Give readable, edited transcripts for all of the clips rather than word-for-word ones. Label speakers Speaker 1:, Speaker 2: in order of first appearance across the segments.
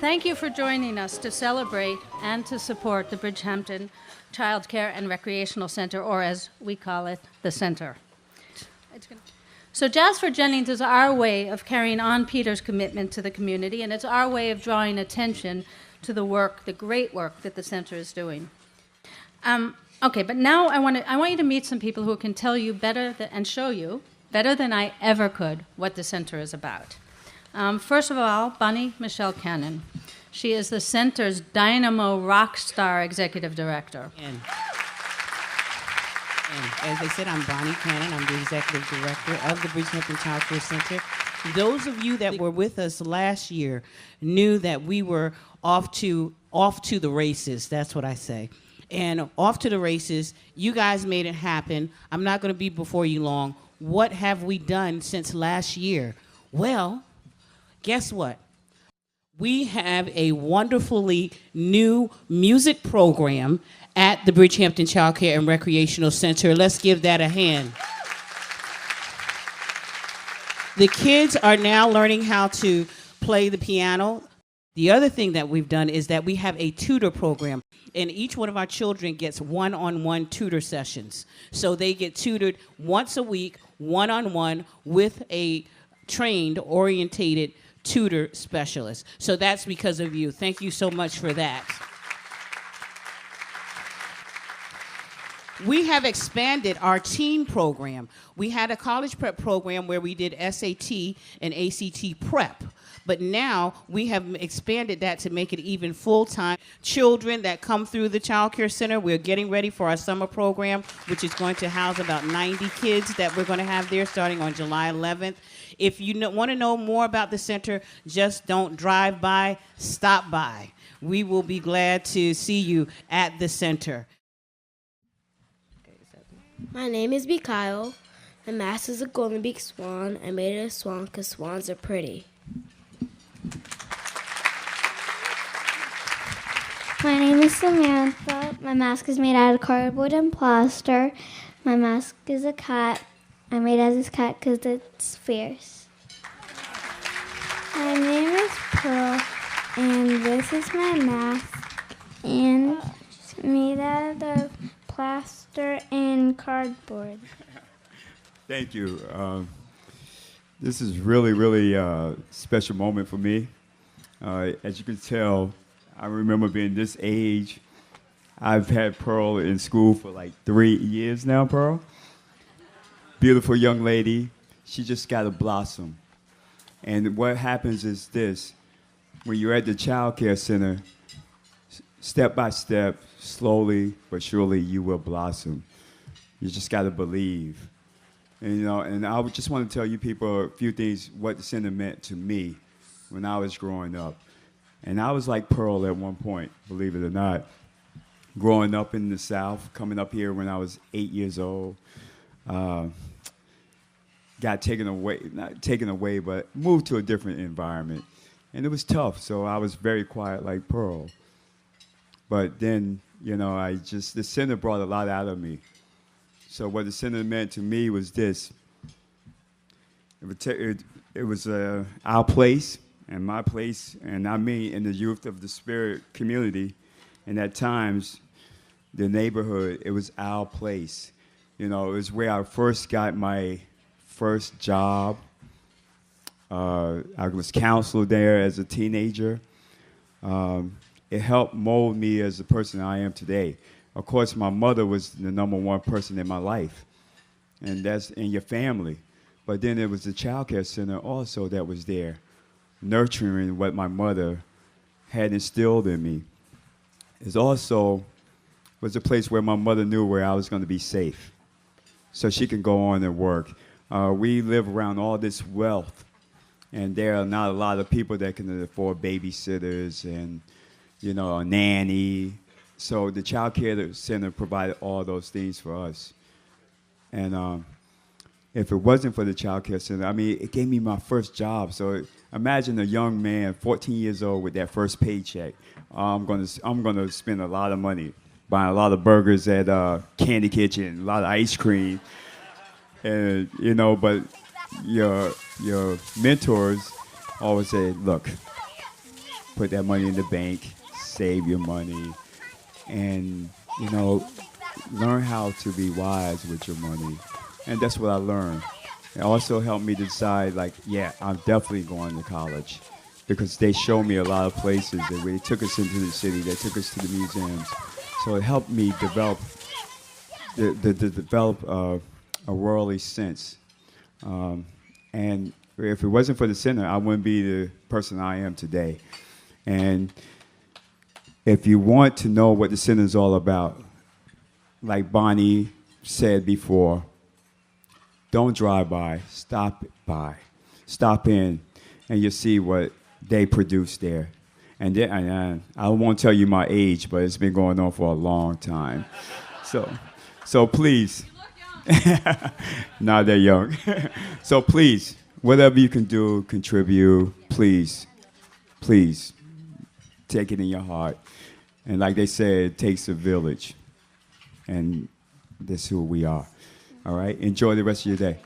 Speaker 1: Thank you for joining us to celebrate and to support the Bridgehampton Child Care and Recreational Center, or as we call it, the Center. So Jazz for Jennings is our way of carrying on Peter's commitment to the community, and it's our way of drawing attention to the work, the great work that the center is doing. Okay, but now I want you to meet some people who can tell you and show you better than I ever could what the center is about. First of all, Bonnie Michelle Cannon. She is the center's dynamo rock star executive director.
Speaker 2: And as they said, I'm Bonnie Cannon. I'm the executive director of the Bridgehampton Child Care Center. Those of you that were with us last year knew that we were off to the races. That's what I say. And off to the races, you guys made it happen. I'm not going to be before you long. What have we done since last year? Well, guess what? We have a wonderfully new music program at the Bridgehampton Child Care and Recreational Center. Let's give that a hand. The kids are now learning how to play the piano. The other thing that we've done is that we have a tutor program, and each one of our children gets one-on-one tutor sessions. So they get tutored once a week, one-on-one, with a trained, orientated tutor specialist. So that's because of you. Thank you so much for that. We have expanded our teen program. We had a college prep program where we did SAT and ACT prep. But now we have expanded that to make it even full-time. Children that come through the Child Care Center, we're getting ready for our summer program, which is going to house about 90 kids that we're going to have there starting on July 11th. If you want to know more about the center, just don't drive by, stop by. We will be glad to see you at the center.
Speaker 3: My name is Mikhail. My mask is a golden beak swan. I made it a swan because swans are pretty.
Speaker 4: My name is Samantha. My mask is made out of cardboard and plaster. My mask is a cat. I made it as this cat because it's fierce. My name is Pearl, and this is my mask, and it's made out of plaster and cardboard.
Speaker 5: Thank you. This is really a special moment for me. As you can tell, I remember being this age. I've had Pearl in school for like 3 years now, Pearl. Beautiful young lady. She just got to blossom. And what happens is this. When you're at the Child Care Center, step by step, slowly but surely, you will blossom. You just got to believe. And I just want to tell you people a few things, what the center meant to me when I was growing up. And I was like Pearl at one point, believe it or not. Growing up in the South, coming up here when I was 8 years old, got taken away, not taken away, but moved to a different environment. And it was tough, so I was very quiet like Pearl. But then, the center brought a lot out of me. So what the center meant to me was this. It was our place and my place, and I mean in the youth of the spirit community. And at times, the neighborhood, it was our place. It was where I first got my first job. I was counselor there as a teenager. It helped mold me as the person I am today. Of course, my mother was the number one person in my life, and that's in your family. But then it was the Child Care Center also that was there, nurturing what my mother had instilled in me. It also was a place where my mother knew where I was going to be safe, so she can go on and work. We live around all this wealth, and there are not a lot of people that can afford babysitters and, a nanny. So the Child Care Center provided all those things for us. And if it wasn't for the Child Care Center, it gave me my first job. So imagine a young man, 14 years old, with that first paycheck. I'm gonna spend a lot of money buying a lot of burgers at Candy Kitchen, a lot of ice cream, and but your mentors always say, look, put that money in the bank, save your money, and, you know, learn how to be wise with your money. And that's what I learned. It also helped me decide, like, yeah, I'm definitely going to college, because they showed me a lot of places. They took us into the city. They took us to the museums. So it helped me develop a worldly sense. And if it wasn't for the center, I wouldn't be the person I am today. And if you want to know what the center is all about, like Bonnie said before, don't drive by, stop by. Stop in, and you'll see what they produce there. And I won't tell you my age, but it's been going on for a long time. So please, not that young. So please, whatever you can do, contribute, please, please, take it in your heart. And like they said, it takes a village. And that's who we are. All right? Enjoy the rest of your day.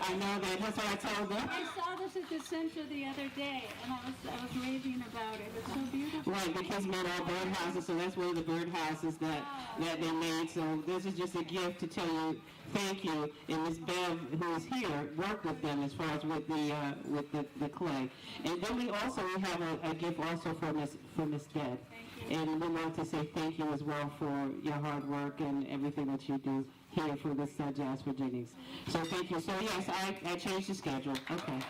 Speaker 2: I know that. That's what I told them.
Speaker 1: I saw this at the center the other day, and I was raving about it. It's so beautiful.
Speaker 2: Right, the kids made all birdhouses, so that's one of the birdhouses that they made. So this is just a gift to tell you thank you. And Miss Bev, who is here, worked with them as far as with the clay. And then we have a gift also for Miss Deb. And we want to say thank you as well for your hard work and everything that you do here for this Jazz for Jennings. So thank you. So yes, I changed the schedule. Okay.